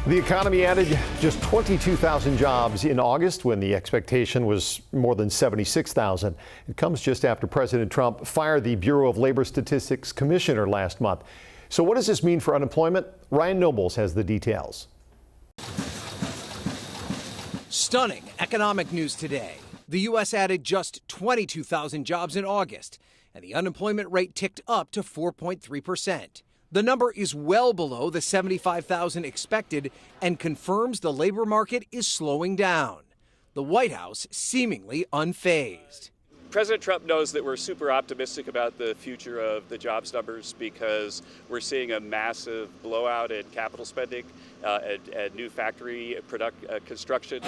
The economy added just 22,000 jobs in August when the expectation was more than 76,000. It comes just after President Trump fired the Bureau of Labor Statistics commissioner last month. So what does this mean for unemployment? Ryan Nobles has the details. Stunning economic news today. The U.S. added just 22,000 jobs in August, and the unemployment rate ticked up to 4.3%. The number is well below the 75,000 expected and confirms the labor market is slowing down. The White House seemingly unfazed. President Trump knows that we're super optimistic about the future of the jobs numbers because we're seeing a massive blowout in capital spending and new factory construction.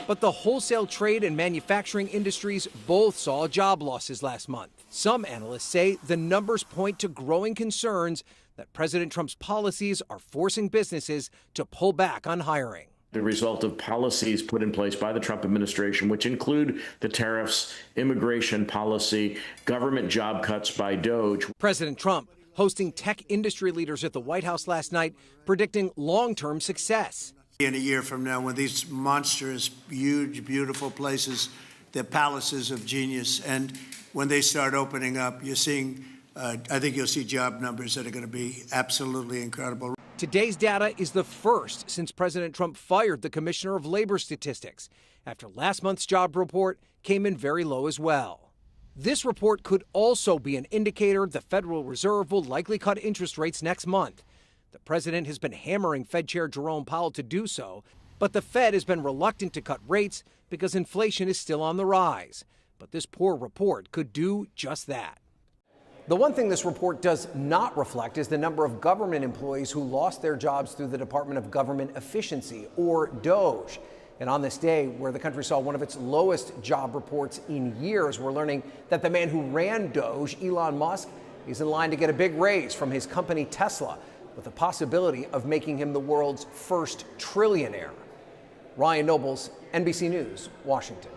But the wholesale trade and manufacturing industries both saw job losses last month. Some analysts say the numbers point to growing concerns that President Trump's policies are forcing businesses to pull back on hiring. The result of policies put in place by the Trump administration, which include the tariffs, immigration policy, government job cuts by DOGE. President Trump hosting tech industry leaders at the White House last night, predicting long-term success. In a year from now, when these monstrous, huge, beautiful places, they're palaces of genius, and when they start opening up, you're seeing, I think you'll see job numbers that are going to be absolutely incredible. Today's data is the first since President Trump fired the Commissioner of Labor Statistics, after last month's job report came in very low as well. This report could also be an indicator the Federal Reserve will likely cut interest rates next month. The president has been hammering Fed Chair Jerome Powell to do so, but the Fed has been reluctant to cut rates because inflation is still on the rise. But this poor report could do just that. The one thing this report does not reflect is the number of government employees who lost their jobs through the Department of Government Efficiency, or DOGE. And on this day, where the country saw one of its lowest job reports in years, we're learning that the man who ran DOGE, Elon Musk, is in line to get a big raise from his company Tesla, with the possibility of making him the world's first trillionaire. Ryan Nobles, NBC News, Washington.